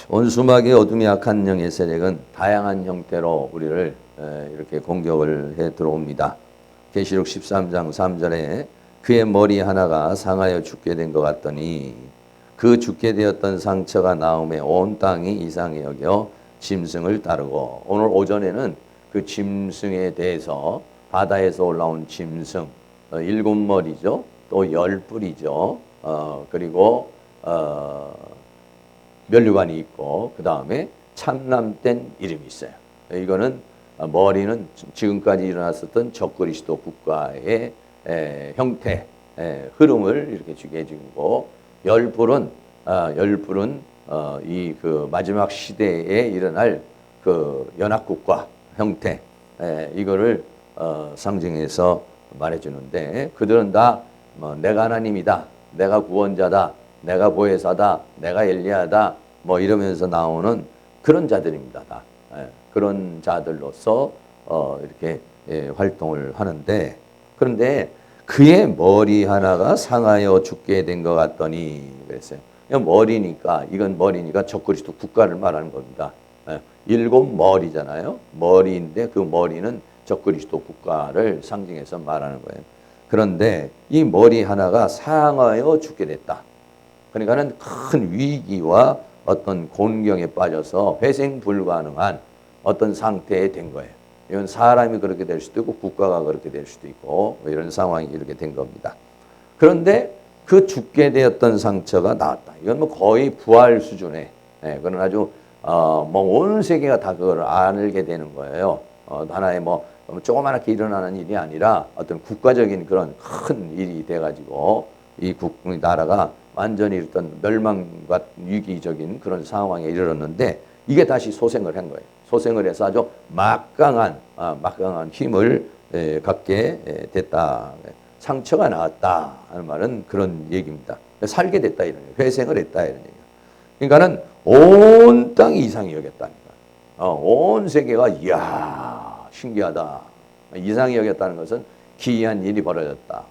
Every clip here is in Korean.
원수막의 어둠이 약한 영의 세력은 다양한 형태로 우리를 이렇게 공격을 해 들어옵니다. 계시록 13장 3절에 그의 머리 하나가 상하여 죽게 된 것 같더니 그 죽게 되었던 상처가 나음에 온 땅이 이상히 여겨 짐승을 따르고, 오늘 오전에는 그 짐승에 대해서 바다에서 올라온 짐승 7머리죠. 또 10뿔이죠. 그리고 면류관이 있고 그 다음에 참남된 이름이 있어요. 이거는 머리는 지금까지 일어났었던 적그리스도 국가의 형태, 흐름을 이렇게 주게 해주고, 열불은 이 그 마지막 시대에 일어날 그 연합국가 형태, 이거를 상징해서 말해주는데, 그들은 다 뭐 내가 하나님이다, 내가 구원자다, 내가 보혜사다, 내가 엘리야다, 뭐 이러면서 나오는 그런 자들입니다. 다. 그런 자들로서 이렇게 활동을 하는데, 그런데 그의 머리 하나가 상하여 죽게 된 것 같더니 그랬어요. 머리니까, 이건 머리니까 적그리스도 국가를 말하는 겁니다. 7머리잖아요. 머리인데 그 머리는 적그리스도 국가를 상징해서 말하는 거예요. 그런데 이 머리 하나가 상하여 죽게 됐다. 그러니까는 큰 위기와 어떤 곤경에 빠져서 회생 불가능한 어떤 상태에 된 거예요. 이건 사람이 그렇게 될 수도 있고 국가가 그렇게 될 수도 있고 이런 상황이 이렇게 된 겁니다. 그런데 그 죽게 되었던 상처가 나았다. 이건 뭐 거의 부활 수준의, 그건 아주 뭐 온 세계가 다 그걸 알게 되는 거예요. 하나의 뭐 조그맣게 일어나는 일이 아니라 어떤 국가적인 그런 큰 일이 돼가지고 이 나라가 완전히 어떤 멸망과 위기적인 그런 상황에 이르렀는데, 이게 다시 소생을 한 거예요. 소생을 해서 아주 막강한 힘을 갖게 됐다. 상처가 나왔다 하는 말은 그런 얘기입니다. 살게 됐다 이런 얘기, 회생을 했다 이런 얘기. 그러니까는 온 땅이 이상히 여겼다는 거예요. 온 세계가 이야 신기하다, 이상히 여겼다는 것은 기이한 일이 벌어졌다.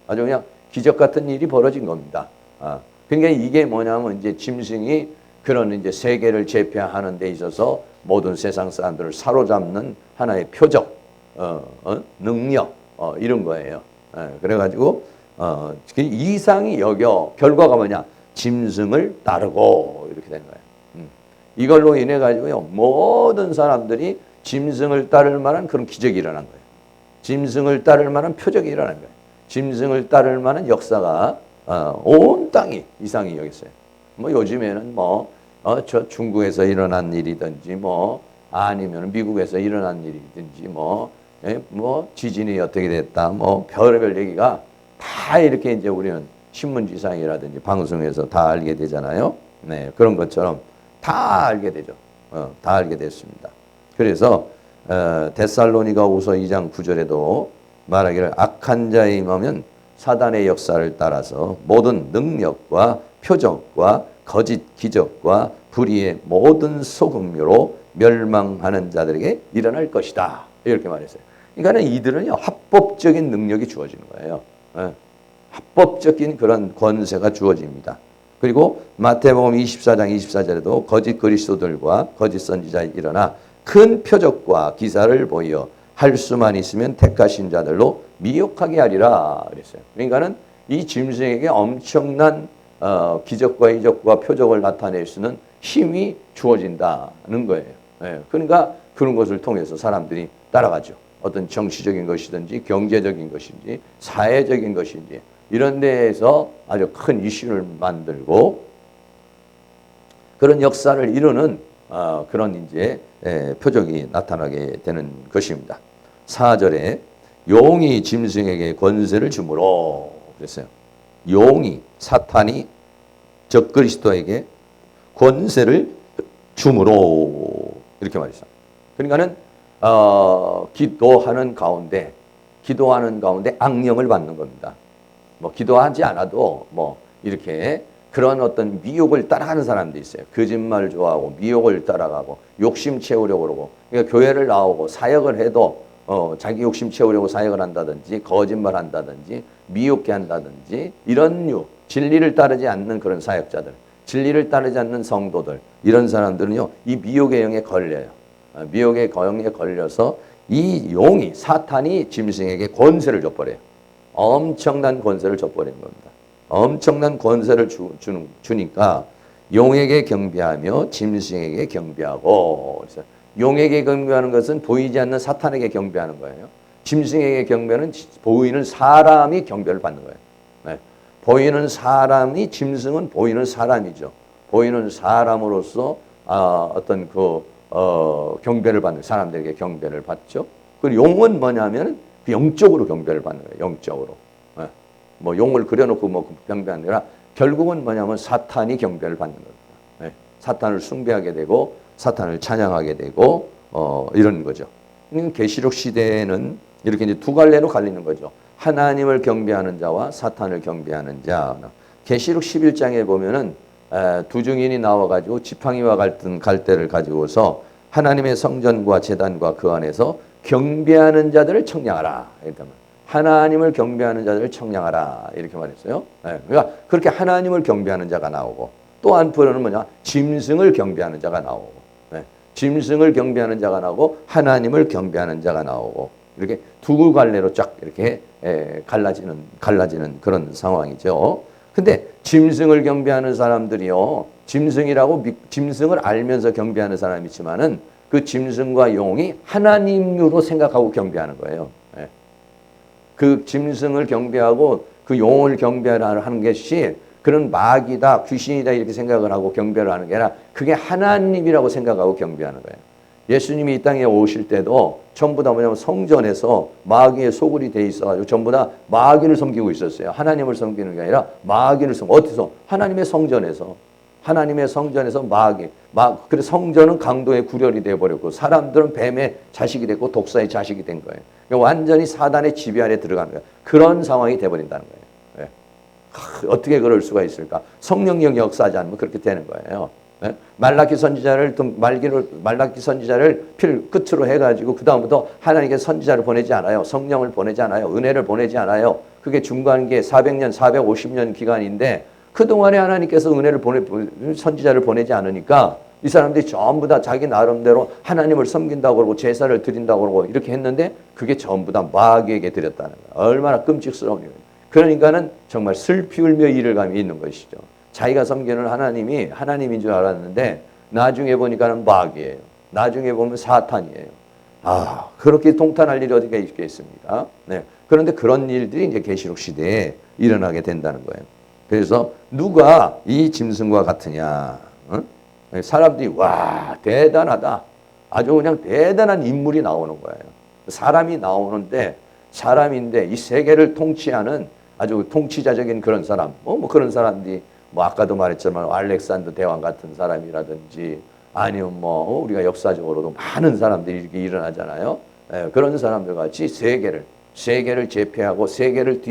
아주 그냥 기적 같은 일이 벌어진 겁니다. 그러니까 이게 뭐냐면 이제 짐승이 그런 이제 세계를 제패하는 데 있어서 모든 세상 사람들을 사로잡는 하나의 표적, 능력, 이런 거예요. 그래가지고 이상히 여겨, 결과가 뭐냐? 짐승을 따르고 이렇게 된 거예요. 이걸로 인해 가지고요 모든 사람들이 짐승을 따를 만한 그런 기적이 일어난 거예요. 짐승을 따를 만한 표적이 일어난 거예요. 짐승을 따를 만한 역사가 온 땅이 이상히 여겼어요. 뭐 요즘에는 저 중국에서 일어난 일이든지 아니면 미국에서 일어난 일이든지 뭐 지진이 어떻게 됐다, 별의별 얘기가 다 이렇게 이제 우리는 신문지상이라든지 방송에서 다 알게 되잖아요. 네, 그런 것처럼 다 알게 되죠. 다 알게 됐습니다. 그래서 데살로니가후서 2장 9절에도 말하기를 악한 자에 임하면 사단의 역사를 따라서 모든 능력과 표적과 거짓 기적과 불의의 모든 소금류로 멸망하는 자들에게 일어날 것이다. 이렇게 말했어요. 그러니까 이들은요 합법적인 능력이 주어지는 거예요. 합법적인 그런 권세가 주어집니다. 그리고 마태복음 24장 24절에도 거짓 그리스도들과 거짓 선지자 일어나 큰 표적과 기사를 보여 할 수만 있으면 택하신 자들로 미혹하게 하리라 그랬어요. 그러니까는 이 짐승에게 엄청난 기적과 이적과 표적을 나타낼 수는 힘이 주어진다는 거예요. 그러니까 그런 것을 통해서 사람들이 따라가죠. 어떤 정치적인 것이든지 경제적인 것인지 사회적인 것인지 이런 데에서 아주 큰 이슈를 만들고 그런 역사를 이루는 그런 이제 표적이 나타나게 되는 것입니다. 4절에 용이 짐승에게 권세를 주므로 그랬어요. 용이, 사탄이 적그리스도에게 권세를 주므로 이렇게 말했어요. 그러니까는 기도하는 가운데 악령을 받는 겁니다. 기도하지 않아도 이렇게 그런 어떤 미혹을 따라가는 사람도 있어요. 거짓말을 좋아하고 미혹을 따라가고 욕심 채우려고 그러고, 그러니까 교회를 나오고 사역을 해도 자기 욕심 채우려고 사역을 한다든지 거짓말 한다든지 미혹게 한다든지 이런 진리를 따르지 않는 그런 사역자들, 진리를 따르지 않는 성도들, 이런 사람들은요, 이 미혹의 영에 걸려요. 미혹의 영에 걸려서 이 용이, 사탄이 짐승에게 권세를 줘버려요. 엄청난 권세를 줘버리는 겁니다. 엄청난 권세를 주니까 용에게 경배하며 짐승에게 경배하고, 그래서 용에게 경배하는 것은 보이지 않는 사탄에게 경배하는 거예요. 짐승에게 경배는 보이는 사람이 경배를 받는 거예요. 네. 보이는 사람이, 짐승은 보이는 사람이죠. 보이는 사람으로서 어떤 경배를 받는, 사람들에게 경배를 받죠. 그리고 용은 뭐냐면 그 영적으로 경배를 받는 거예요. 영적으로. 네. 뭐 용을 그려놓고 뭐 경배하는 게 아니라 결국은 뭐냐면 사탄이 경배를 받는 겁니다. 네. 사탄을 숭배하게 되고 사탄을 찬양하게 되고 이런 거죠. 계시록 시대에는 이렇게 이제 두 갈래로 갈리는 거죠. 하나님을 경배하는 자와 사탄을 경배하는 자. 계시록 11장에 보면은 두 증인이 나와가지고 지팡이와 같은 갈대를 가지고서 하나님의 성전과 제단과 그 안에서 경배하는 자들을 청량하라. 하나님을 경배하는 자들을 청량하라. 이렇게 말했어요. 그러니까 그렇게 하나님을 경배하는 자가 나오고, 또 한편으로는 뭐냐? 짐승을 경배하는 자가 나오고, 짐승을 경배하는 자가 나오고, 하나님을 경배하는 자가 나오고, 이렇게 두 갈래로 쫙 이렇게 갈라지는 그런 상황이죠. 근데 짐승을 경배하는 사람들이요, 짐승을 알면서 경배하는 사람이 있지만은 그 짐승과 용이 하나님으로 생각하고 경배하는 거예요. 그 짐승을 경배하고 그 용을 경배하는 것이 그런 마귀다, 귀신이다 이렇게 생각을 하고 경배를 하는 게 아니라 그게 하나님이라고 생각하고 경배하는 거예요. 예수님이 이 땅에 오실 때도 전부 다 뭐냐면 성전에서 마귀의 소굴이 돼 있어가지고 전부 다 마귀를 섬기고 있었어요. 하나님을 섬기는 게 아니라 마귀를 어디서? 하나님의 성전에서. 하나님의 성전에서 그래서 성전은 강도의 구렬이 되어버렸고 사람들은 뱀의 자식이 됐고 독사의 자식이 된 거예요. 그러니까 완전히 사단의 지배 아래 들어가는 거예요. 그런 상황이 되어버린다는 거예요. 어떻게 그럴 수가 있을까? 성령령 역사하지 않으면 그렇게 되는 거예요. 말라기 선지자를 필 끝으로 해가지고 그 다음부터 하나님께 선지자를 보내지 않아요. 성령을 보내지 않아요. 은혜를 보내지 않아요. 그게 중간계 400년, 450년 기간인데 그동안에 하나님께서 은혜를 선지자를 보내지 않으니까 이 사람들이 전부 다 자기 나름대로 하나님을 섬긴다고 그러고 제사를 드린다고 그러고 이렇게 했는데 그게 전부 다 마귀에게 드렸다는 거예요. 얼마나 끔찍스러운 일이에요. 그러니까는 정말 슬피 울며 이를 감이 있는 것이죠. 자기가 섬기는 하나님이 하나님인 줄 알았는데 나중에 보니까는 마귀예요. 나중에 보면 사탄이에요. 그렇게 통탄할 일이 어디가 있겠습니까? 네. 그런데 그런 일들이 이제 계시록 시대에 일어나게 된다는 거예요. 그래서 누가 이 짐승과 같으냐? 사람들이 와 대단하다. 아주 그냥 대단한 인물이 나오는 거예요. 사람이 나오는데 사람인데 이 세계를 통치하는 아주 통치자적인 그런 사람. 뭐 그런 사람들이 뭐 아까도 말했지만 알렉산더 대왕 같은 사람이라든지 아니면 뭐 우리가 역사적으로도 많은 사람들이 이렇게 일어나잖아요. 그런 사람들 같이 세계를 제패하고 세계를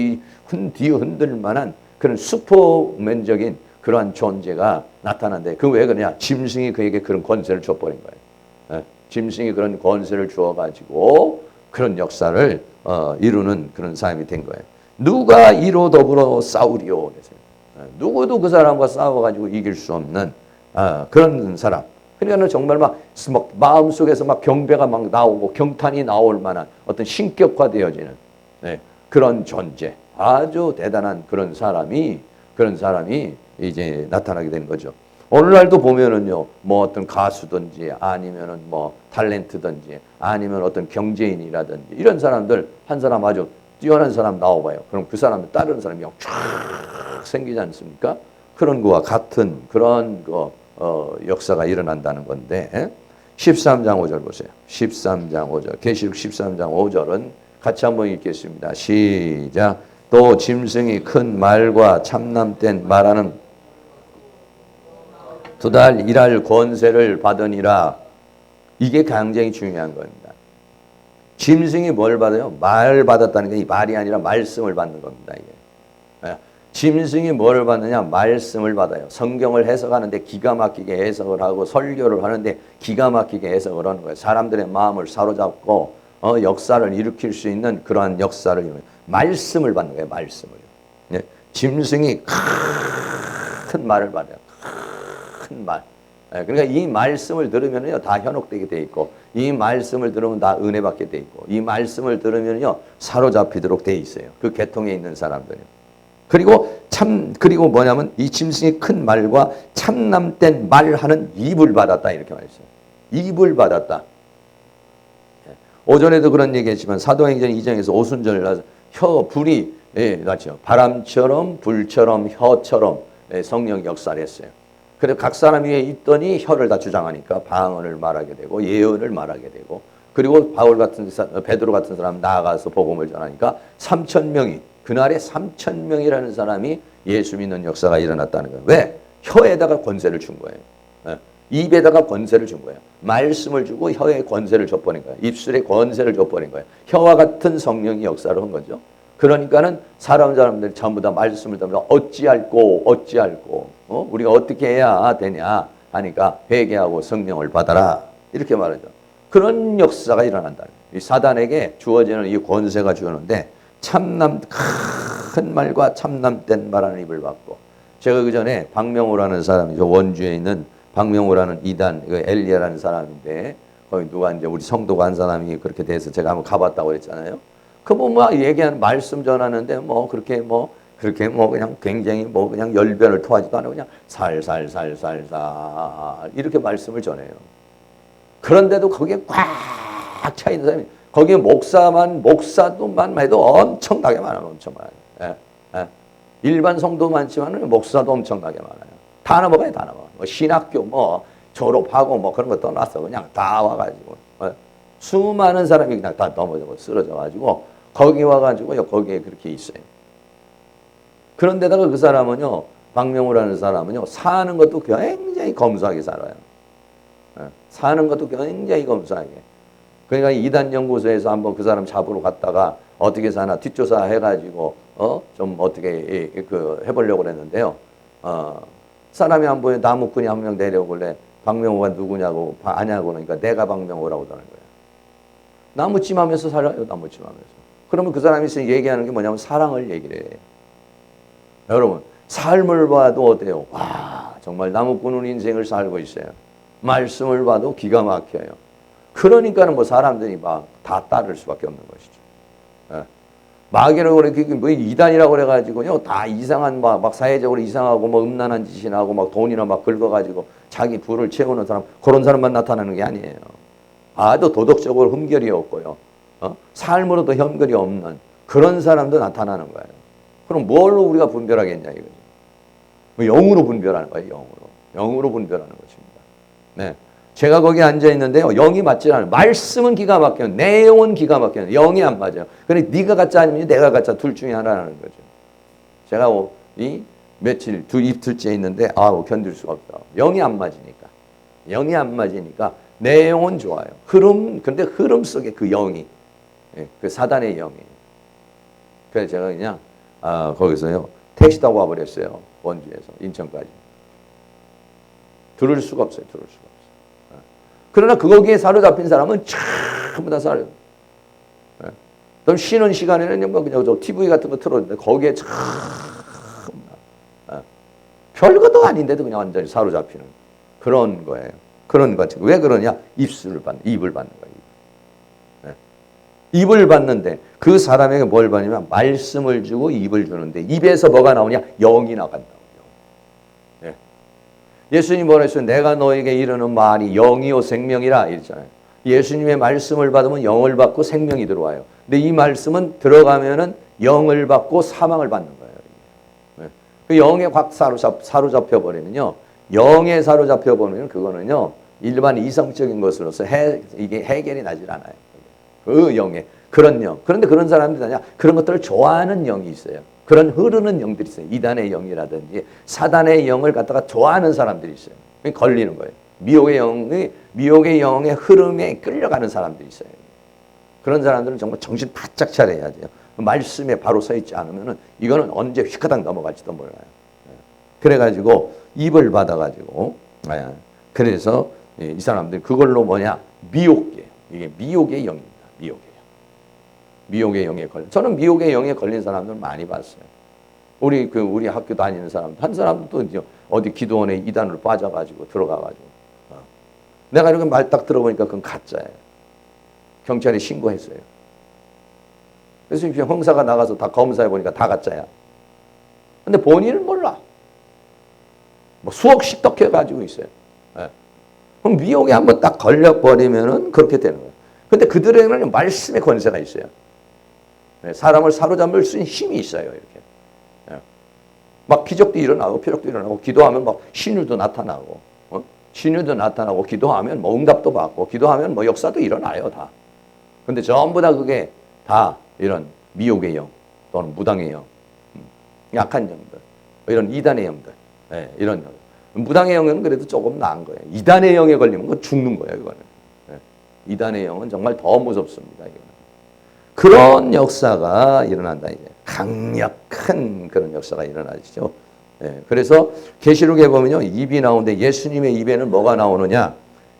뒤흔들 만한 그런 슈퍼맨적인 그러한 존재가 나타난데 그 왜 그러냐? 짐승이 그에게 그런 권세를 줘버린 거예요. 짐승이 그런 권세를 주어가지고 그런 역사를 이루는 그런 사람이 된 거예요. 누가 이로 더불어 싸우리요? 누구도 그 사람과 싸워가지고 이길 수 없는 그런 사람. 그러니까 정말 막 마음속에서 막 경배가 막 나오고 경탄이 나올 만한 어떤 신격화되어지는 그런 존재. 아주 대단한 그런 사람이 이제 나타나게 되는 거죠. 오늘날도 보면은요, 뭐 어떤 가수든지 아니면은 뭐 탤런트든지 아니면 어떤 경제인이라든지 이런 사람들 한 사람 아주 뛰어난 사람 나와봐요. 그럼 그 사람을 따르는 사람이 쫙 생기지 않습니까? 그런 거와 같은 그런 역사가 일어난다는 건데 13장 5절 보세요. 13장 5절 계시록 13장 5절은 같이 한번 읽겠습니다. 시작. 또 짐승이 큰 말과 참남된 말하는 두 달 일할 권세를 받으니라. 이게 굉장히 중요한 겁니다. 짐승이 뭘 받아요? 말 받았다는 게 이 말이 아니라 말씀을 받는 겁니다. 이게. 짐승이 뭘 받느냐? 말씀을 받아요. 성경을 해석하는데 기가 막히게 해석을 하고 설교를 하는데 기가 막히게 해석을 하는 거예요. 사람들의 마음을 사로잡고 역사를 일으킬 수 있는 그러한 역사를 말씀을 받는 거예요. 말씀을. 짐승이 큰 말을 받아요. 큰 말. 그러니까 이 말씀을 들으면요 다 현혹되게 돼 있고, 이 말씀을 들으면 다 은혜 받게 돼 있고, 이 말씀을 들으면요 사로잡히도록 돼 있어요. 그 계통에 있는 사람들이. 그리고 뭐냐면 이 짐승이 큰 말과 참남된 말하는 입을 받았다 이렇게 말했어요. 입을 받았다. 오전에도 그런 얘기했지만 사도행전 2장에서 오순절을 나서 불이 맞죠. 바람처럼 불처럼 혀처럼 성령 역사를 했어요. 그래서 각 사람 위에 있더니 혀를 다 주장하니까 방언을 말하게 되고 예언을 말하게 되고, 그리고 베드로 같은 사람 나아가서 복음을 전하니까 3,000명이, 그날에 3,000명이라는 사람이 예수 믿는 역사가 일어났다는 거예요. 왜? 혀에다가 권세를 준 거예요. 입에다가 권세를 준 거예요. 말씀을 주고 혀에 권세를 줘버린 거예요. 입술에 권세를 줘버린 거예요. 혀와 같은 성령이 역사를 한 거죠. 그러니까는 사람들이 전부 다 말씀을 듣면서 어찌할꼬 우리가 어떻게 해야 되냐 하니까 회개하고 성령을 받아라 이렇게 말하죠. 그런 역사가 일어난다. 이 사단에게 주어지는 이 권세가 주어지는데 큰 말과 참남된 말하는 입을 받고, 제가 그 전에 박명호라는 사람이죠. 원주에 있는 박명호라는 이단 엘리야라는 사람인데, 거기 누가 이제 우리 성도가 한 사람이 그렇게 돼서 제가 한번 가봤다고 그랬잖아요. 그뭐 얘기하는 말씀 전하는데 그렇게 그냥 굉장히 그냥 열변을 토하지도 않고 그냥 살살 이렇게 말씀을 전해요. 그런데도 거기에 꽉 차 있는 사람이, 거기에 목사도만 해도 엄청나게 많아요. 엄청 많아요. 일반 성도 많지만 목사도 엄청나게 많아요. 다 넘어가요. 다 넘어가. 신학교 졸업하고 그런 거 떠나서 그냥 다 와가지고 수많은 사람이 그냥 다 넘어지고 쓰러져가지고 거기 와가지고 거기에 그렇게 있어요. 그런데다가 그 사람은요, 박명호라는 사람은요, 사는 것도 굉장히 검소하게 살아요. 사는 것도 굉장히 검소하게. 그러니까 이단 연구소에서 한번 그 사람 잡으러 갔다가 어떻게 사나 뒷조사 해가지고 좀 어떻게 해보려고 그랬는데요. 사람이 한 번에 나무꾼이 한 명 내려오길래 박명호가 누구냐고 아냐고 그러니까 내가 박명호라고 하는 거예요. 나무찜하면서 살아요. 나무찜하면서. 그러면 그 사람이 얘기하는 게 뭐냐면 사랑을 얘기를 해요. 여러분 삶을 봐도 어때요? 와 정말 나무꾼은 인생을 살고 있어요. 말씀을 봐도 기가 막혀요. 그러니까는 사람들이 다 따를 수밖에 없는 것이죠. 마귀라고 그래, 이단이라고 그래가지고요, 다 이상한, 사회적으로 이상하고, 음란한 짓이나 하고, 돈이나 긁어가지고, 자기 부를 채우는 사람, 그런 사람만 나타나는 게 아니에요. 아주 도덕적으로 흠결이 없고요, 삶으로도 흠결이 없는 그런 사람도 나타나는 거예요. 그럼 뭘로 우리가 분별하겠냐, 이거죠. 영으로 분별하는 거예요, 영으로 분별하는 것입니다. 네. 제가 거기 앉아 있는데요, 영이 맞지 않아요. 말씀은 기가 막혀요. 내용은 기가 막혀요. 영이 안 맞아요. 그러니까 네가 가짜 아니면 내가 가짜, 둘 중에 하나라는 거죠. 제가 이 며칠 이틀째 있는데 견딜 수가 없다. 영이 안 맞으니까 내용은 좋아요. 근데 흐름 속에 그 영이, 그 사단의 영이. 그래서 제가 그냥 거기서요 택시 타고 와버렸어요. 원주에서 인천까지. 들을 수가 없어요. 그러나 거기에 사로잡힌 사람은 전부 다 사로잡혀요. 또 쉬는 시간에는 그냥 TV 같은 거 틀었는데 거기에 별것도 아닌데도 그냥 완전히 사로잡히는 그런 거예요. 그런 것 같아요. 왜 그러냐? 입을 받는 거예요. 입을 받는데 그 사람에게 뭘 받냐면 말씀을 주고 입을 주는데 입에서 뭐가 나오냐? 영이 나간다. 예수님이 뭐라 했어요? 내가 너에게 이르는 말이 영이요 생명이라 이랬잖아요. 예수님의 말씀을 받으면 영을 받고 생명이 들어와요. 근데 이 말씀은 들어가면은 영을 받고 사망을 받는 거예요. 그 영에 확 사로잡혀 버리면요. 영에 사로잡혀 버리면 그거는요. 일반 이성적인 것으로서 이게 해결이 나질 않아요. 그 영에 그런 영. 그런데 그런 사람들이 아니야. 그런 것들을 좋아하는 영이 있어요. 그런 흐르는 영들이 있어요. 이단의 영이라든지 사단의 영을 갖다가 좋아하는 사람들이 있어요. 걸리는 거예요. 미혹의 영의 흐름에 끌려가는 사람들이 있어요. 그런 사람들은 정말 정신 바짝 차려야 돼요. 말씀에 바로 서 있지 않으면은 이거는 언제 휘가닥 넘어갈지도 몰라요. 그래가지고 입을 받아가지고 그래서 이 사람들 그걸로 미혹이에요. 이게 미혹의 영입니다. 미혹의 영에 걸린. 저는 미혹의 영에 걸린 사람들 많이 봤어요. 우리 학교 다니는 사람, 한 사람도 이제 어디 기도원에 이단으로 빠져가지고 들어가가지고. 내가 이렇게 말 딱 들어보니까 그건 가짜예요. 경찰에 신고했어요. 그래서 형사가 나가서 다 검사해보니까 다 가짜야. 근데 본인은 몰라. 뭐 수억씩 떡해가지고 있어요. 예. 그럼 미혹에 한번 딱 걸려버리면은 그렇게 되는 거예요. 근데 그들에게는 말씀의 권세가 있어요. 예. 사람을 사로잡을 수 있는 힘이 있어요. 이렇게. 예. 막 기적도 일어나고 표적도 일어나고 기도하면 막 신유도 나타나고 신유도 나타나고 기도하면 뭐 응답도 받고 기도하면 뭐 역사도 일어나요. 다. 근데 전부 다 그게 다 이런 미혹의 영 또는 무당의 영, 약한 영들, 이런 이단의 영들, 예, 이런 영. 무당의 영은 그래도 조금 나은 거예요. 이단의 영에 걸리면 그건 죽는 거예요. 이거는. 예. 이단의 영은 정말 더 무섭습니다. 이거는. 그런 역사가 일어난다. 이제 강력한 그런 역사가 일어나죠. 예. 그래서 계시록에 보면요, 입이 나오는데 예수님의 입에는 뭐가 나오느냐?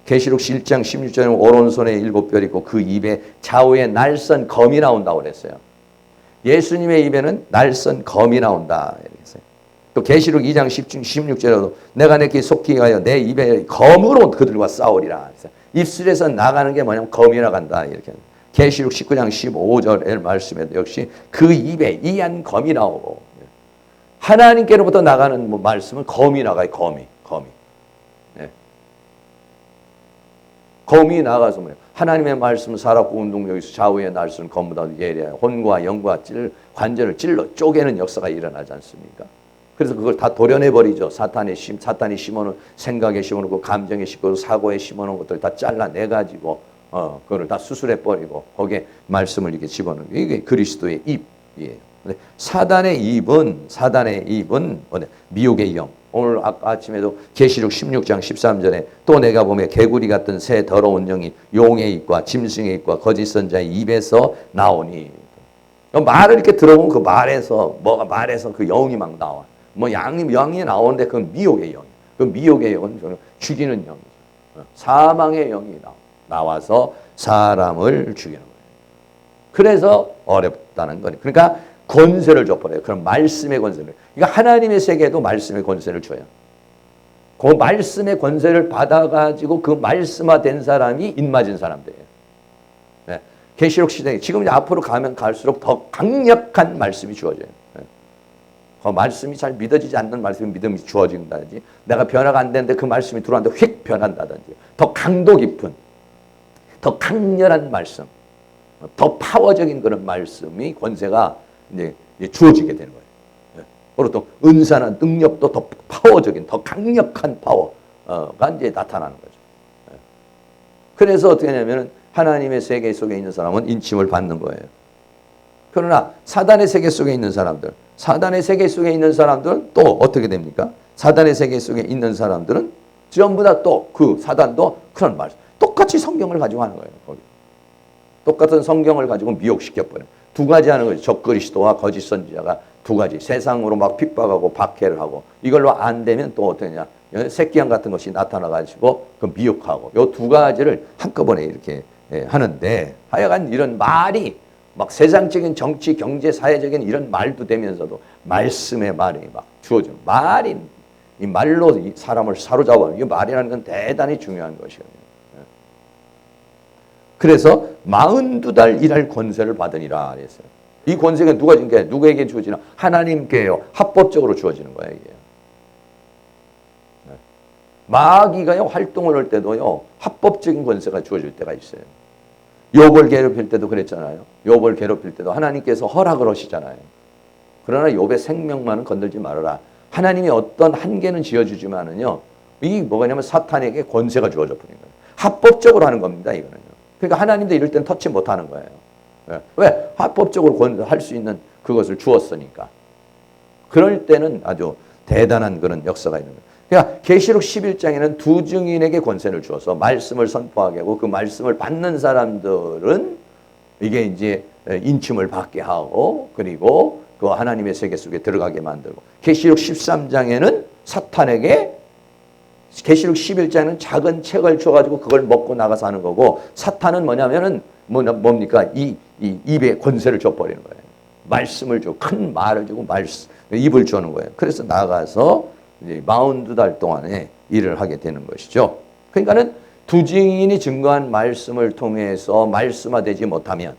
계시록 1장 16절에 오른손에 7별 있고 그 입에 좌우에 날선 검이 나온다고 그랬어요. 예수님의 입에는 날선 검이 나온다. 이렇게 했어요. 또 계시록 2장 16절에도 내가 내게 속히 하여 내 입에 검으로 그들과 싸우리라. 입술에서 나가는 게 뭐냐면 검이 나간다. 이렇게. 계시록 19장 15절의 말씀에도 역시 그 입에 이한 검이 나오고 하나님께로부터 나가는 뭐 말씀은 검이 나가요. 검이. 네. 검이 나가서 뭐예요? 하나님의 말씀은 살았고 운동력이 좌우에 날선 검보다 예리하여 혼과 영과 관절을 찔러 쪼개는 역사가 일어나지 않습니까? 그래서 그걸 다 도려내버리죠. 사탄이 심어놓은 생각에 심어놓고 감정에 심어놓고 사고에 심어놓은 것들 다 잘라내가지고 그거를 다 수술해버리고 거기에 말씀을 이렇게 집어넣는 이게 그리스도의 입이에요. 사단의 입은 미혹의 영. 오늘 아까 아침에도 계시록 16장 13절에 또 내가 보면 개구리 같은 새 더러운 영이 용의 입과 짐승의 입과 거짓 선자의 입에서 나오니. 말을 이렇게 들어보면 그 말에서 그 영이 막 나와. 뭐 영이 나오는데 그건 미혹의 영. 그 미혹의 영은 죽이는 영이죠. 사망의 영이 나와서 사람을 죽이는 거예요. 그래서 어렵다는 거예요. 그러니까 권세를 줘버려요. 그런 말씀의 권세를. 그러니까 하나님의 세계에도 말씀의 권세를 줘요. 그 말씀의 권세를 받아가지고 그 말씀화된 사람이 입맞은 사람들이에요. 네. 계시록 시대에 지금 이제 앞으로 가면 갈수록 더 강력한 말씀이 주어져요. 네. 그 말씀이 잘 믿어지지 않는 말씀이 믿음이 주어진다든지 내가 변화가 안 되는데 그 말씀이 들어왔는데 휙 변한다든지 더 강도 깊은 더 강렬한 말씀 더 파워적인 그런 말씀이 권세가 이제 주어지게 되는 거예요. 그리고 또 은사나 능력도 더 파워적인, 더 강력한 파워가 이제 나타나는 거죠. 그래서 어떻게 하냐면은 하나님의 세계 속에 있는 사람은 인침을 받는 거예요. 그러나 사단의 세계 속에 있는 사람들은 또 어떻게 됩니까? 사단의 세계 속에 있는 사람들은 전부 다 또 그 사단도 그런 말씀. 똑같이 성경을 가지고 하는 거예요. 거기. 똑같은 성경을 가지고 미혹시켜버려요. 두 가지 하는 거죠. 적그리스도와 거짓 선지자가 두 가지. 세상으로 막 핍박하고 박해를 하고 이걸로 안 되면 또 어떠냐. 새끼양 같은 것이 나타나가지고 그 미혹하고 요 두 가지를 한꺼번에 이렇게 하는데 하여간 이런 말이 막 세상적인 정치, 경제, 사회적인 이런 말도 되면서도 말씀의 말이 막 주어지는 말이 이 말로 이 사람을 사로잡아. 이 말이라는 건 대단히 중요한 것이거든요. 그래서 42달 일할 권세를 받으니라 그랬어요. 이 권세가 누가 준 게 누구에게 주어지나? 하나님께요. 합법적으로 주어지는 거예요. 이게. 마귀가요 활동을 할 때도요 합법적인 권세가 주어질 때가 있어요. 욥을 괴롭힐 때도 그랬잖아요. 욥을 괴롭힐 때도 하나님께서 허락을 하시잖아요. 그러나 욥의 생명만은 건들지 말아라. 하나님이 어떤 한계는 지어주지만은요 이 뭐냐면 사탄에게 권세가 주어져 버린 거예요. 합법적으로 하는 겁니다. 이거는요. 그러니까 하나님도 이럴 땐 터치 못하는 거예요. 왜? 합법적으로 할 수 있는 그것을 주었으니까. 그럴 때는 아주 대단한 그런 역사가 있는 거예요. 그러니까 계시록 11장에는 두 증인에게 권세를 주어서 말씀을 선포하게 하고 그 말씀을 받는 사람들은 이게 이제 인침을 받게 하고 그리고 그 하나님의 세계 속에 들어가게 만들고 계시록 13장에는 사탄에게 계시록 11장은 작은 책을 줘가지고 그걸 먹고 나가서 하는 거고 사탄은 뭐냐면은 뭡니까 이 입에 권세를 줘버리는 거예요. 말씀을 주고 큰 말을 주고 입을 주는 거예요. 그래서 나가서 이제 42달 동안에 일을 하게 되는 것이죠. 그러니까는 두 증인이 증거한 말씀을 통해서 말씀화되지 못하면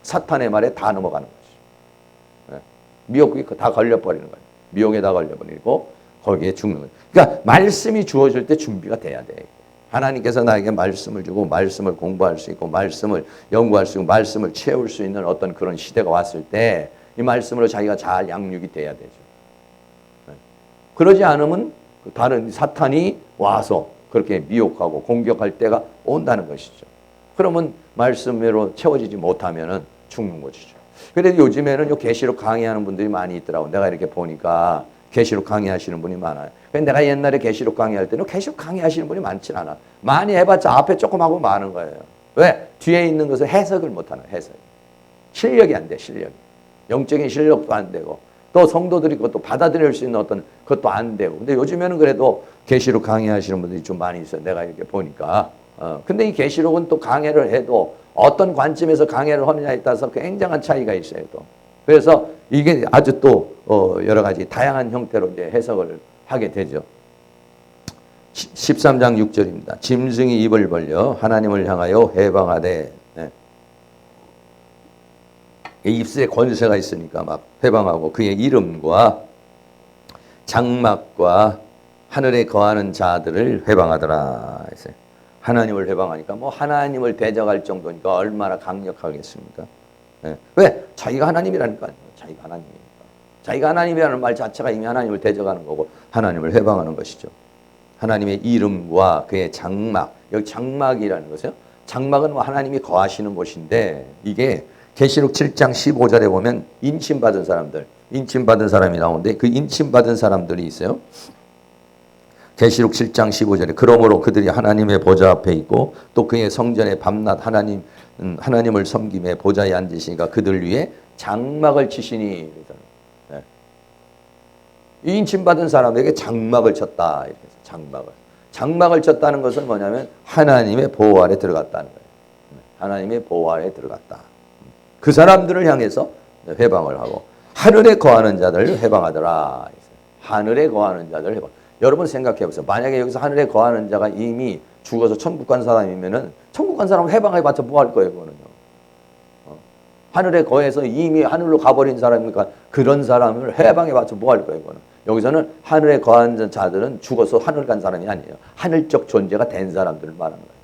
사탄의 말에 다 넘어가는 거죠. 미혹이 다 걸려버리는 거예요. 미혹에 다 걸려버리고 거기에 죽는 거예요. 그러니까 말씀이 주어질 때 준비가 돼야 돼. 하나님께서 나에게 말씀을 주고 말씀을 공부할 수 있고 말씀을 연구할 수 있고 말씀을 채울 수 있는 어떤 그런 시대가 왔을 때 이 말씀으로 자기가 잘 양육이 돼야 되죠. 그러지 않으면 다른 사탄이 와서 그렇게 미혹하고 공격할 때가 온다는 것이죠. 그러면 말씀으로 채워지지 못하면은 죽는 것이죠. 그래서 요즘에는 요 계시록 강의하는 분들이 많이 있더라고. 내가 이렇게 보니까 계시록 강의하시는 분이 많아요. 내가 옛날에 계시록 강의할 때는 계시록 강의하시는 분이 많진 않아. 많이 해봤자 앞에 조금 하고 마는 거예요. 왜? 뒤에 있는 것을 해석을 못하는 해석. 실력이 안 돼. 실력이. 영적인 실력도 안 되고 또 성도들이 그것도 받아들일 수 있는 어떤 그것도 안 되고. 근데 요즘에는 그래도 계시록 강의하시는 분들이 좀 많이 있어요. 내가 이렇게 보니까. 근데 이 계시록은 또 강해를 해도 어떤 관점에서 강해를 하느냐에 따라서 굉장한 차이가 있어요. 또. 그래서 이게 아주 또 여러 가지 다양한 형태로 이제 해석을 하게 되죠. 13장 6절입니다. 짐승이 입을 벌려 하나님을 향하여 해방하되. 네. 입술에 권세가 있으니까 막 해방하고 그의 이름과 장막과 하늘에 거하는 자들을 해방하더라. 하나님을 해방하니까 뭐 하나님을 대적할 정도니까 얼마나 강력하겠습니까? 네. 왜? 자기가 하나님이라니까요. 자기가 하나님이니까. 자기가 하나님이라는 말 자체가 이미 하나님을 대적하는 거고 하나님을 해방하는 것이죠. 하나님의 이름과 그의 장막. 여기 장막이라는 것이요. 장막은 뭐 하나님이 거하시는 곳인데 이게 계시록 7장 15절에 보면 인침받은 사람들, 인침받은 사람이 나오는데 그 인침받은 사람들이 있어요. 계시록 7장 15절에 그러므로 그들이 하나님의 보좌 앞에 있고 또 그의 성전에 밤낮 하나님을 섬김에 보좌에 앉으시니까 그들 위에 장막을 치시니. 네. 이 인침받은 사람에게 장막을 쳤다. 이렇게 해서 장막을. 장막을 쳤다는 것은 뭐냐면 하나님의 보호 아래 들어갔다는 거예요. 하나님의 보호 아래 들어갔다. 그 사람들을 향해서 해방을 하고 하늘에 거하는 자들을 해방하더라. 하늘에 거하는 자들을 해방. 여러분 생각해 보세요. 만약에 여기서 하늘에 거하는 자가 이미 죽어서 천국 간 사람이면은 천국 간 사람을 해방해봤자 뭐 할 거예요, 그거는요. 하늘에 거해서 이미 하늘로 가버린 사람이니까 그런 사람을 해방해봤자 뭐 할 거예요, 그거는. 여기서는 하늘에 거하는 자들은 죽어서 하늘 간 사람이 아니에요. 하늘적 존재가 된 사람들을 말하는 거예요.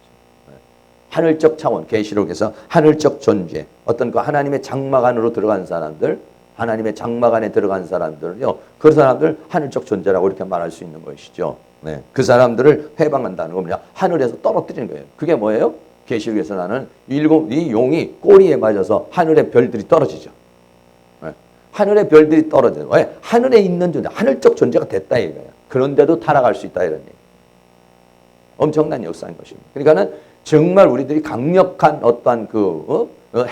하늘적 차원, 계시록에서 하늘적 존재, 어떤 그 하나님의 장막 안으로 들어간 사람들, 하나님의 장막 안에 들어간 사람들은요, 그 사람들 하늘적 존재라고 이렇게 말할 수 있는 것이죠. 네. 그 사람들을 해방한다는 건 뭐냐? 하늘에서 떨어뜨리는 거예요. 그게 뭐예요? 계시록에서 나는 이 용이 꼬리에 맞아서 하늘의 별들이 떨어지죠. 네. 하늘의 별들이 떨어져요. 왜? 하늘에 있는 존재, 하늘적 존재가 됐다 이거예요. 그런데도 타락할 수 있다 이런 얘기. 엄청난 역사인 것입니다. 그러니까는 정말 우리들이 강력한 어떠한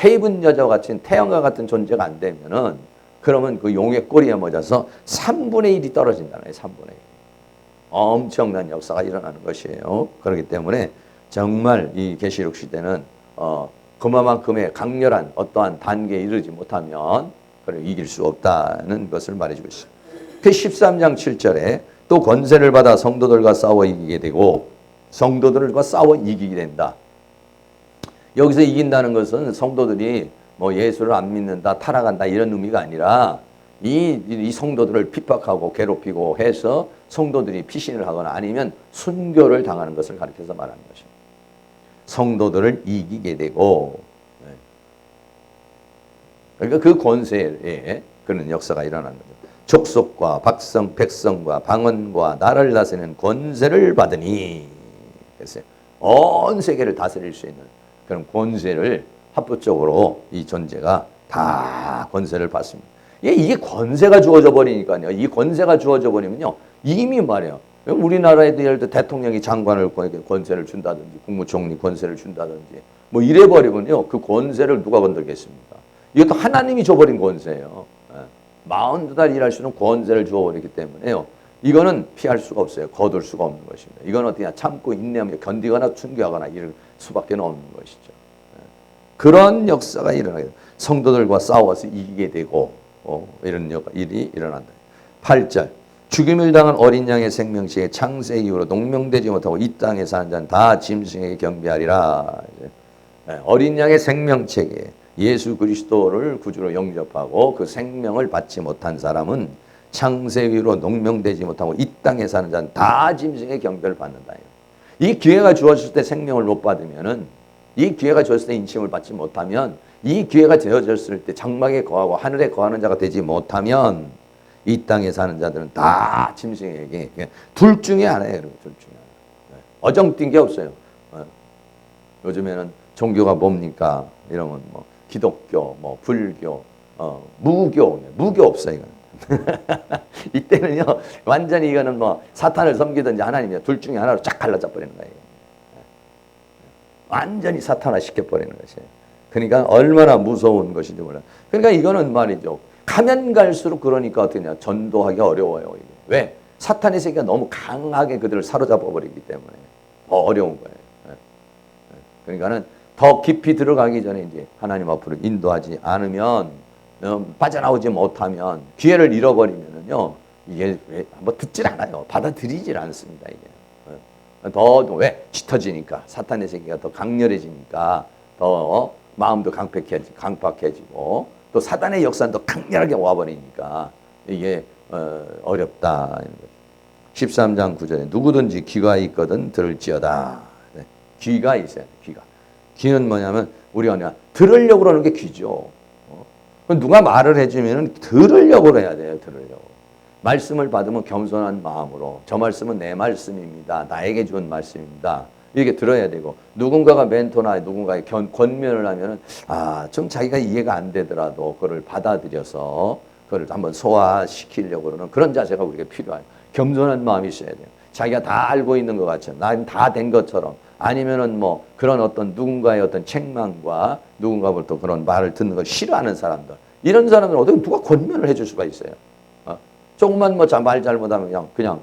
헤이븐 여자와 같은 태양과 같은 존재가 안 되면은 그러면 그 용의 꼬리에 맞아서 3분의 1이 떨어진다는 거예요. 3분의 1. 엄청난 역사가 일어나는 것이에요. 그렇기 때문에 정말 이 계시록 시대는 그만큼의 강렬한 어떠한 단계에 이르지 못하면 그걸 이길 수 없다는 것을 말해주고 있습니다. 그 13장 7절에 또 권세를 받아 성도들과 싸워 이기게 되고 성도들과 싸워 이기게 된다. 여기서 이긴다는 것은 성도들이 뭐 예수를 안 믿는다, 타락한다 이런 의미가 아니라 이 성도들을 핍박하고 괴롭히고 해서 성도들이 피신을 하거나 아니면 순교를 당하는 것을 가리켜서 말하는 것입니다. 성도들을 이기게 되고 그러니까 그 권세에 그런 역사가 일어나는 거죠. 족속과 백성과 방언과 나라를 다스리는 권세를 받으니 그래서 온 세계를 다스릴 수 있는 그런 권세를 합법적으로 이 존재가 다 권세를 받습니다. 이게 권세가 주어져 버리니까요. 이 권세가 주어져 버리면요. 이미 말이에요. 우리나라에 예를 들어 대통령이 장관을 권세를 준다든지 국무총리 권세를 준다든지 뭐 이래 버리면요. 그 권세를 누가 건들겠습니까? 이것도 하나님이 줘버린 권세예요. 42달 일할 수 있는 권세를 주어버리기 때문에요. 이거는 피할 수가 없어요. 거둘 수가 없는 것입니다. 이건 어떻게 참고 인내하며 견디거나 순교하거나 이럴 수밖에 없는 것이죠. 그런 역사가 일어나게 됩니다. 성도들과 싸워서 이기게 되고 이런 일이 일어난다. 8절 죽임을 당한 어린 양의 생명체에 창세 이후로 농명되지 못하고 이 땅에 사는 자는 다 짐승에게 경배하리라. 어린 양의 생명체에 예수 그리스도를 구주로 영접하고 그 생명을 받지 못한 사람은 창세 이후로 농명되지 못하고 이 땅에 사는 자는 다 짐승의 경배를 받는다. 이 기회가 주어졌을 때 생명을 못 받으면은, 이 기회가 주어졌을 때 인침을 받지 못하면, 이 기회가 되어졌을 때 장막에 거하고 하늘에 거하는 자가 되지 못하면 이 땅에 사는 자들은 다 짐승에게, 둘 중에 하나예요. 둘 중에 하나. 어정뛴 게 없어요. 요즘에는 종교가 뭡니까? 이러면 뭐 기독교, 뭐 불교, 무교 없어요. 이건. 이때는요 완전히 이거는 뭐 사탄을 섬기든지 하나님이야 둘 중에 하나로 쫙 갈라져 버리는 거예요. 완전히 사탄화 시켜버리는 것이에요. 그러니까 얼마나 무서운 것인지 몰라요. 그러니까 이거는 말이죠. 가면 갈수록 그러니까 어떠냐 전도하기 어려워요. 이게. 왜? 사탄의 세계가 너무 강하게 그들을 사로잡아 버리기 때문에 더 어려운 거예요. 그러니까는 더 깊이 들어가기 전에 이제 하나님 앞으로 인도하지 않으면 빠져나오지 못하면 기회를 잃어버리면은요 이게 뭐 듣질 않아요. 받아들이질 않습니다. 이게 더 왜 짙어지니까 사탄의 세계가 더 강렬해지니까 더 마음도 강팍해지고 또 사단의 역사는 더 강렬하게 와버리니까 이게 어렵다. 13장 9절에 누구든지 귀가 있거든 들을지어다. 귀가 있어야 돼. 귀는 뭐냐면 우리가 그냥 들으려고 그러는 게 귀죠. 누가 말을 해주면 들으려고 해야 돼요. 들으려고. 말씀을 받으면 겸손한 마음으로 저 말씀은 내 말씀입니다. 나에게 준 말씀입니다. 이렇게 들어야 되고 누군가가 멘토나 누군가의 권면을 하면은 좀 자기가 이해가 안 되더라도 그걸 받아들여서 그걸 한번 소화시키려고 그러는 그런 자세가 우리가 필요해요. 겸손한 마음이 있어야 돼요. 자기가 다 알고 있는 것 같처럼 난 다 된 것처럼 아니면은 뭐 그런 어떤 누군가의 어떤 책망과 누군가부터 그런 말을 듣는 걸 싫어하는 사람들 이런 사람들은 어떻게 누가 권면을 해줄 수가 있어요. 조금만 뭐 말 잘못하면 그냥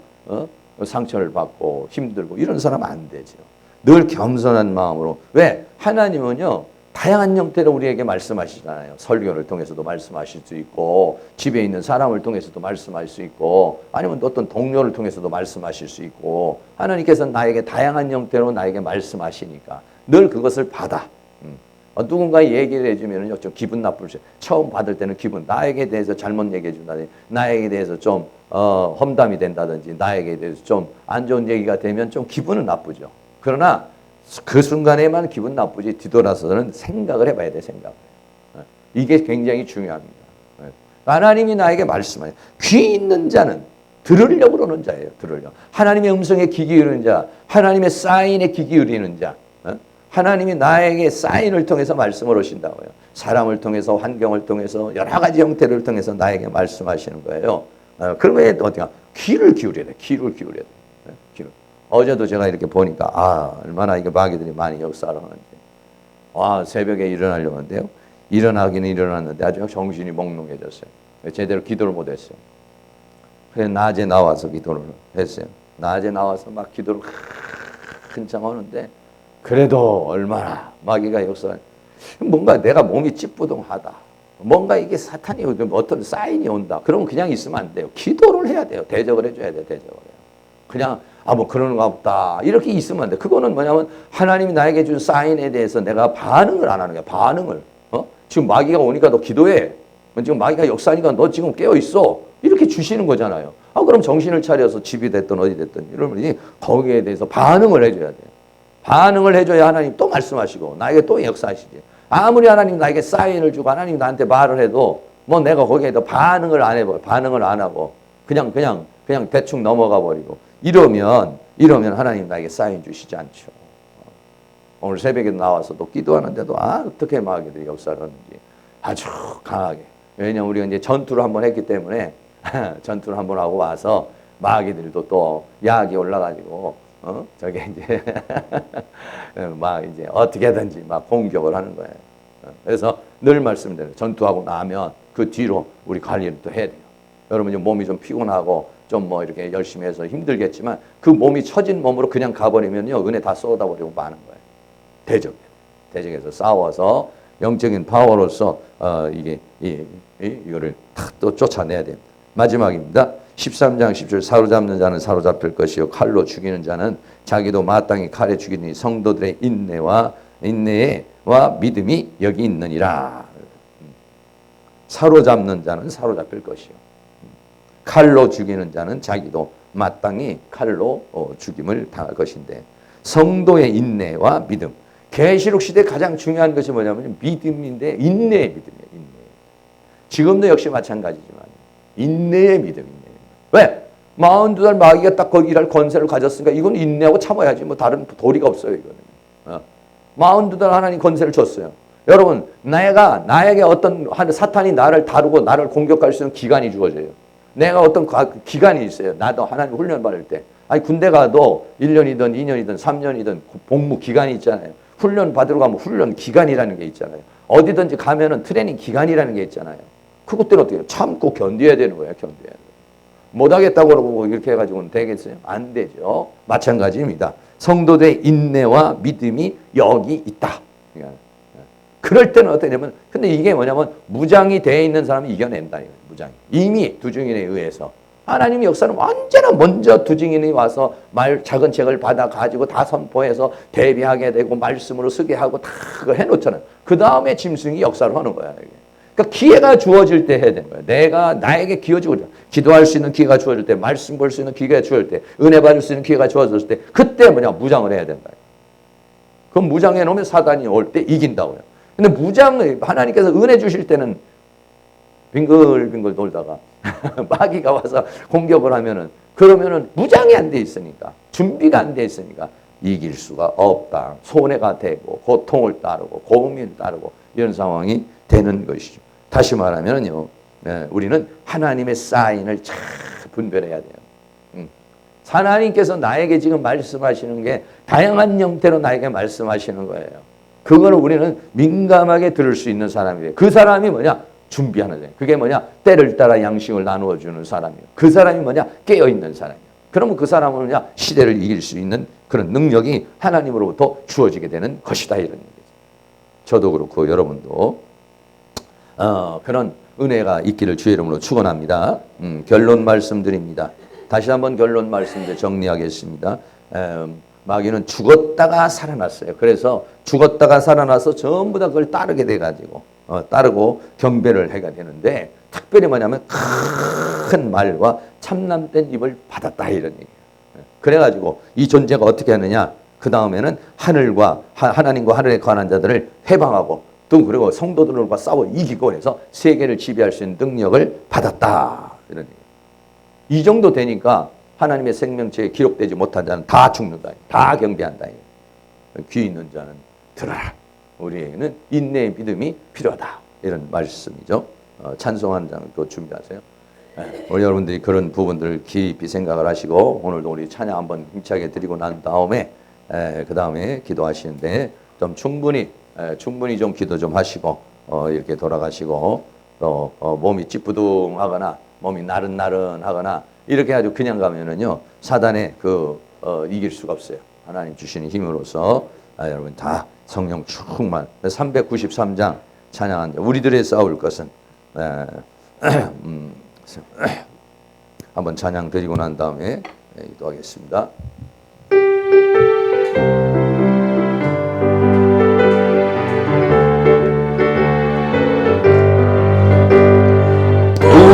상처를 받고 힘들고 이런 사람 안 되죠. 늘 겸손한 마음으로. 왜? 하나님은요 다양한 형태로 우리에게 말씀하시잖아요. 설교를 통해서도 말씀하실 수 있고 집에 있는 사람을 통해서도 말씀할 수 있고 아니면 어떤 동료를 통해서도 말씀하실 수 있고 하나님께서는 나에게 다양한 형태로 나에게 말씀하시니까 늘 그것을 받아. 누군가 얘기를 해주면 좀 기분 나쁠 수 처음 받을 때는 나에게 대해서 잘못 얘기해 준다든지 나에게 대해서 좀 험담이 된다든지 나에게 대해서 좀 안 좋은 얘기가 되면 좀 기분은 나쁘죠. 그러나 그 순간에만 기분 나쁘지 뒤돌아서는 생각을 해봐야 돼. 생각을. 이게 굉장히 중요합니다. 하나님이 나에게 말씀하세요. 귀 있는 자는 들으려고 그러는 자예요. 들으려고. 하나님의 음성에 귀 기울이는 자, 하나님의 사인에 귀 기울이는 자. 하나님이 나에게 사인을 통해서 말씀을 하신다고요. 사람을 통해서 환경을 통해서 여러 가지 형태를 통해서 나에게 말씀하시는 거예요. 그러면 어떻게 귀를 기울여야 돼. 귀를 기울여야 돼. 귀를. 어제도 제가 이렇게 보니까 얼마나 이게 마귀들이 많이 역사를 하는지. 새벽에 일어나려고 하는데요. 일어나기는 일어났는데 아주 정신이 몽롱해졌어요. 제대로 기도를 못했어요. 그래서 낮에 나와서 기도를 했어요. 낮에 나와서 막 기도를 한참 하는데 그래도 얼마나 마귀가 역사를 뭔가 내가 몸이 찌뿌둥하다. 뭔가 이게 사탄이 어떤 사인이 온다. 그러면 그냥 있으면 안 돼요. 기도를 해야 돼요. 대적을 해줘야 돼요. 대적을 해요. 그냥 뭐 그러는 거 없다. 이렇게 있으면 안 돼. 그거는 뭐냐면 하나님이 나에게 준 사인에 대해서 내가 반응을 안 하는 거야. 반응을. 지금 마귀가 오니까 너 기도해. 지금 마귀가 역사하니까 너 지금 깨어 있어. 이렇게 주시는 거잖아요. 그럼 정신을 차려서 집이 됐든 어디 됐든 이러면 거기에 대해서 반응을 해줘야 돼요. 반응을 해줘야 하나님 또 말씀하시고 나에게 또 역사하시지. 아무리 하나님 나에게 사인을 주고 하나님 나한테 말을 해도 뭐 내가 거기에 더 반응을 안 해버려. 반응을 안 하고 그냥 대충 넘어가 버리고 이러면 하나님 나에게 사인 주시지 않죠. 오늘 새벽에 나와서 또 기도하는데도 어떻게 마귀들이 역사를 하는지 아주 강하게. 왜냐면 우리가 이제 전투를 한번 했기 때문에 전투를 한번 하고 와서 마귀들도 또 야학이 올라가지고 저게 이제 막 이제 어떻게든지 막 공격을 하는 거예요. 그래서 늘 말씀드려요. 전투하고 나면 그 뒤로 우리 관리를 또 해야 돼요. 여러분 이제 몸이 좀 피곤하고 좀 뭐 이렇게 열심히 해서 힘들겠지만 그 몸이 처진 몸으로 그냥 가버리면요 은혜 다 쏟아버리고 마는 거예요. 대적에서 싸워서 영적인 파워로서 이거를 또 쫓아내야 됩니다. 마지막입니다. 13장 10절 사로잡는 자는 사로잡힐 것이요 칼로 죽이는 자는 자기도 마땅히 칼에 죽이니 성도들의 인내와 믿음이 여기 있느니라. 사로잡는 자는 사로잡힐 것이요 칼로 죽이는 자는 자기도 마땅히 칼로 죽임을 당할 것인데, 성도의 인내와 믿음. 계시록 시대 가장 중요한 것이 뭐냐면 믿음인데, 인내의 믿음이에요. 인내. 지금도 역시 마찬가지지만 인내의 믿음. 왜? 42살 마귀가 딱 거기 일할 권세를 가졌으니까 이건 인내하고 참아야지. 뭐 다른 도리가 없어요, 이거는. 42살 하나님 권세를 줬어요. 여러분, 나에게 어떤 사탄이 나를 다루고 나를 공격할 수 있는 기간이 주어져요. 내가 어떤 기간이 있어요. 나도 하나님 훈련 받을 때. 아니, 군대 가도 1년이든 2년이든 3년이든 복무 기간이 있잖아요. 훈련 받으러 가면 훈련 기간이라는 게 있잖아요. 어디든지 가면은 트레이닝 기간이라는 게 있잖아요. 그것들은 어떻게 해요? 참고 견뎌야 되는 거예요. 견뎌야 돼요. 못하겠다고 그러고 이렇게 해가지고는 되겠어요? 안 되죠. 마찬가지입니다. 성도들의 인내와 믿음이 여기 있다. 그럴 때는 어떠냐면, 근데 이게 뭐냐면 무장이 되어 있는 사람이 이겨낸다. 무장이. 이미 두 증인에 의해서. 하나님의 역사는 언제나 먼저 두 증인이 와서 작은 책을 받아 가지고 다 선포해서 대비하게 되고 말씀으로 쓰게 하고 다 그걸 해놓잖아요. 그 다음에 짐승이 역사를 하는 거야. 이게. 그러니까 기회가 주어질 때 해야 되는 거예요. 나에게 기회주고 기도할 수 있는 기회가 주어질 때, 말씀 볼 수 있는 기회가 주어질 때, 은혜 받을 수 있는 기회가 주어질 때, 그때 무장을 해야 된다. 그럼 무장해 놓으면 사단이 올 때 이긴다고요. 근데 하나님께서 은혜 주실 때는 빙글빙글 돌다가 마귀가 와서 공격을 하면은, 그러면은 무장이 안 돼 있으니까, 준비가 안 돼 있으니까 이길 수가 없다. 손해가 되고 고통을 따르고 고민을 따르고 이런 상황이 되는 것이죠. 다시 말하면요, 우리는 하나님의 사인을 잘 분별해야 돼요. 하나님께서 나에게 지금 말씀하시는 게 다양한 형태로 나에게 말씀하시는 거예요. 그거는 우리는 민감하게 들을 수 있는 사람이에요. 그 사람이 뭐냐? 준비하는 사람. 그게 뭐냐? 때를 따라 양식을 나누어 주는 사람이에요. 그 사람이 뭐냐? 깨어 있는 사람이에요. 그러면 그 사람은 뭐냐? 시대를 이길 수 있는 그런 능력이 하나님으로부터 주어지게 되는 것이다, 이런 얘기죠. 저도 그렇고 여러분도 그런 은혜가 있기를 주의 이름으로 축원합니다. 결론 말씀드립니다. 다시 한번 결론 말씀드려 정리하겠습니다. 마귀는 죽었다가 살아났어요. 그래서 죽었다가 살아나서 전부 다 그걸 따르게 돼가지고 따르고 경배를 해야 되는데, 특별히 뭐냐면 큰 말과 참남된 입을 받았다, 이런 얘기예요. 그래가지고 이 존재가 어떻게 하느냐? 그 다음에는 하나님과 하늘에 관한 자들을 해방하고 또 그리고 성도들과 싸워 이기고 해서 세계를 지배할 수 있는 능력을 받았다, 이런 얘기예요. 이 정도 되니까 하나님의 생명체에 기록되지 못한 자는 다 죽는다. 다 경배한다. 귀 있는 자는 들어라. 우리에게는 인내의 믿음이 필요하다. 이런 말씀이죠. 찬송한 장도 준비하세요. 우리 여러분들이 그런 부분들을 깊이 생각을 하시고, 오늘도 우리 찬양 한번 힘차게 드리고 난 다음에 그 다음에 기도하시는데 좀 충분히 좀 기도 좀 하시고 이렇게 돌아가시고, 또 몸이 찌뿌둥하거나 몸이 나른나른하거나 이렇게 아주 그냥 가면은요, 사단의 이길 수가 없어요. 하나님 주시는 힘으로서 여러분 다 성령 충만. 393장 찬양한 우리들의 싸울 것은 한번 찬양 드리고 난 다음에 기도하겠습니다.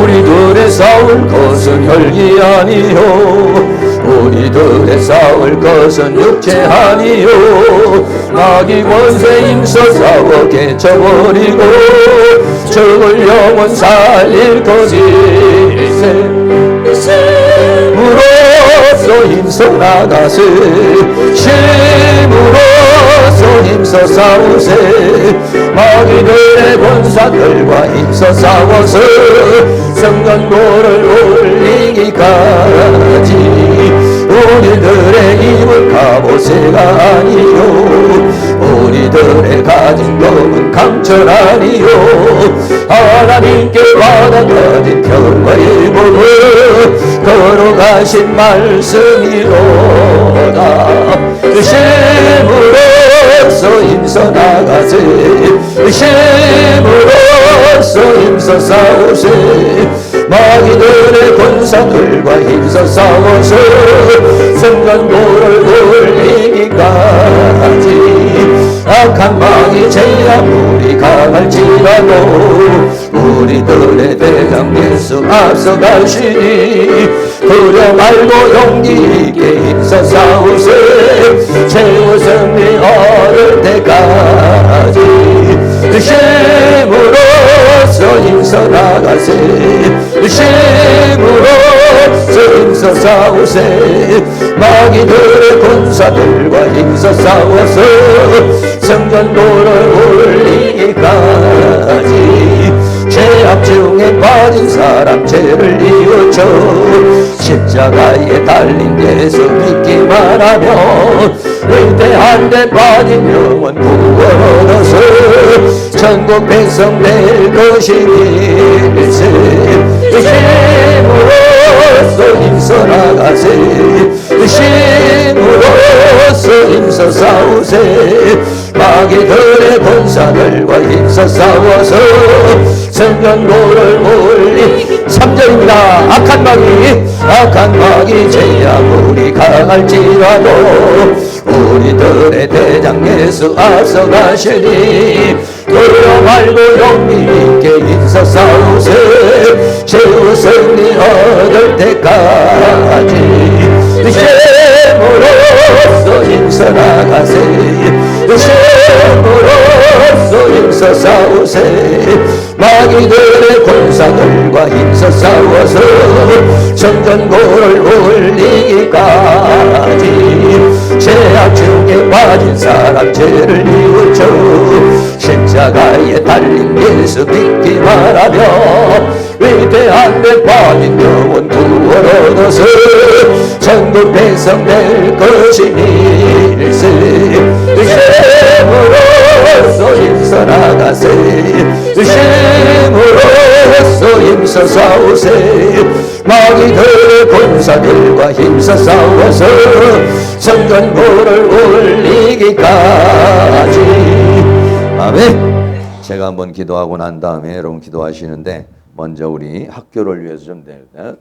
우리들의 싸울 것은 혈기 아니요, 우리들의 싸울 것은 육체 아니요, 마귀 권세 힘써 싸워 깨쳐버리고 적을 영원 살릴 것일세. 힘으로써 힘써 나가세, 힘으로써 힘써 싸우세. 마귀들의 권사들과 힘써 싸워서 성전도를 올리기까지. 우리들의 힘은 갑옷새가 아니요, 우리들의 가진 검은 강철 아니요, 하나님께 받아가진 평화 일본을 걸어가신 말씀이로다. 힘으로 힘써 나가세 힘으로써 힘써 싸우세 마귀들의 군사들과 힘써 싸워서 승전도를 올리기까지 악한 마귀 제아무리 강할지라도 우리들의 대장 예수 앞서가시니 두려 말고 용기 있게 힘써 싸우세 최후 승리 얻을 때까지 힘으로써 힘써 나가세 힘으로써 힘써 싸우세 마귀들의 군사들과 힘써 싸워서 성전도를 올리기까지 죄악 중에 빠진 사람 죄를 이어줘 십자가에 달린 예수 믿기만 하면 위대한 데 빠진 영혼 구원 얻어서 천국 백성 될 것이길세 힘으로써 힘써 나가세 힘으로써 힘써 싸우세 마귀들의 군사들과 힘써 싸워서 성전도를 올리 3절입니다. 악한 마귀 제아무리 강할지라도 우리들의 대장 예수 앞서 가시니 두려 말고 용기 있게 힘써 싸우세 최후 승리 얻을 때까지 힘으로써 힘써 나가세 힘으로써 힘써 싸우세 마귀들의 군사들과 힘써 싸워서 성전고를 올리기까지 죄악 중에 빠진 사람 죄를 이웃줘 십자가에 달린 예수 믿기만 하며 위대한 데 빠진 영혼 구원 얻어서 천국 백성 될 것이니일세 힘으로써 힘써 나가세 힘으로써 힘써 싸우세 마귀들의 군사들과 힘써 싸워서 성전고를 올리기까지. 아멘. 제가 한번 기도하고 난 다음에 여러분 기도하시는데 먼저 우리 학교를 위해서 좀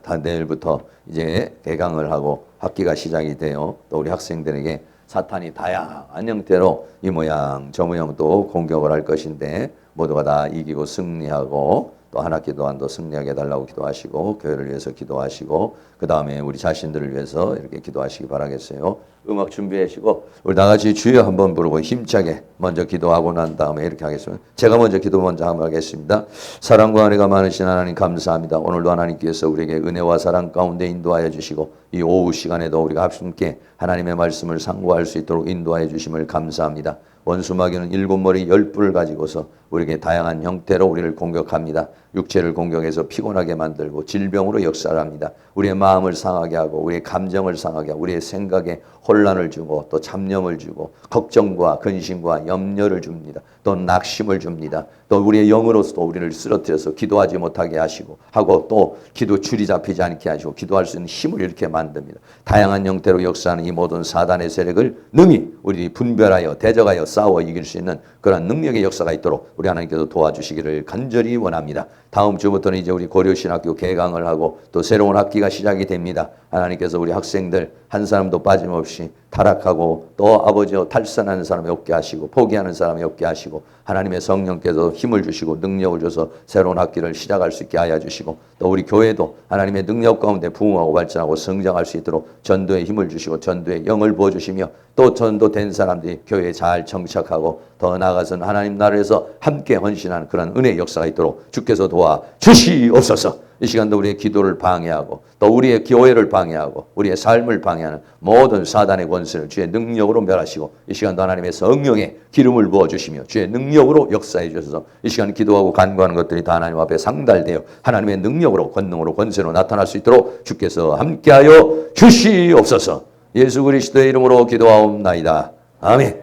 다 내일부터 이제 개강을 하고 학기가 시작이 돼요. 또 우리 학생들에게 사탄이 다양한 형태로 이 모양 저 모양 또 공격을 할 것인데 모두가 다 이기고 승리하고 또 한 학기 동안도 승리하게 해달라고 기도하시고 교회를 위해서 기도하시고 그 다음에 우리 자신들을 위해서 이렇게 기도하시기 바라겠어요. 음악 준비하시고 우리 나같이 주여 한번 부르고 힘차게 먼저 기도하고 난 다음에 이렇게 하겠습니다. 제가 먼저 기도 먼저 한번 하겠습니다. 사랑과 은혜가 많으신 하나님 감사합니다. 오늘도 하나님께서 우리에게 은혜와 사랑 가운데 인도하여 주시고 이 오후 시간에도 우리가 함께 하나님의 말씀을 상고할 수 있도록 인도하여 주심을 감사합니다. 원수 마귀는 7머리 10뿔을 가지고서 우리에게 다양한 형태로 우리를 공격합니다. 육체를 공격해서 피곤하게 만들고 질병으로 역사를 합니다. 우리의 마음을 상하게 하고 우리의 감정을 상하게 하고 우리의 생각에 혼란을 주고 또 잡념을 주고 걱정과 근심과 염려를 줍니다. 또 낙심을 줍니다. 또 우리의 영으로서도 우리를 쓰러뜨려서 기도하지 못하게 하시고 하고 또 기도 줄이 잡히지 않게 하시고 기도할 수 있는 힘을 이렇게 만듭니다. 다양한 형태로 역사하는 이 모든 사단의 세력을 능히 우리 분별하여 대적하여 싸워 이길 수 있는 그런 능력의 역사가 있도록 우리 하나님께서 도와주시기를 간절히 원합니다. 다음 주부터는 이제 우리 고려신학교 개강을 하고 또 새로운 학기가 시작이 됩니다. 하나님께서 우리 학생들 한 사람도 빠짐없이 타락하고 또 아버지여 탈선하는 사람이 없게 하시고 포기하는 사람이 없게 하시고 하나님의 성령께서 힘을 주시고 능력을 줘서 새로운 학기를 시작할 수 있게 하여 주시고 또 우리 교회도 하나님의 능력 가운데 부흥하고 발전하고 성장할 수 있도록 전도의 힘을 주시고 전도의 영을 부어주시며 또 전도된 사람들이 교회에 잘 정착하고 더 나아가서는 하나님 나라에서 함께 헌신하는 그런 은혜의 역사가 있도록 주께서 도와 주시옵소서. 이 시간도 우리의 기도를 방해하고 또 우리의 교회를 방해하고 우리의 삶을 방해하는 모든 사단의 권세를 주의 능력으로 멸하시고 이 시간도 하나님의 성령의 기름을 부어주시며 주의 능력으로 역사해 주셔서 이 시간 기도하고 간구하는 것들이 다 하나님 앞에 상달되어 하나님의 능력으로 권능으로 권세로 나타날 수 있도록 주께서 함께하여 주시옵소서. 예수 그리스도의 이름으로 기도하옵나이다. 아멘.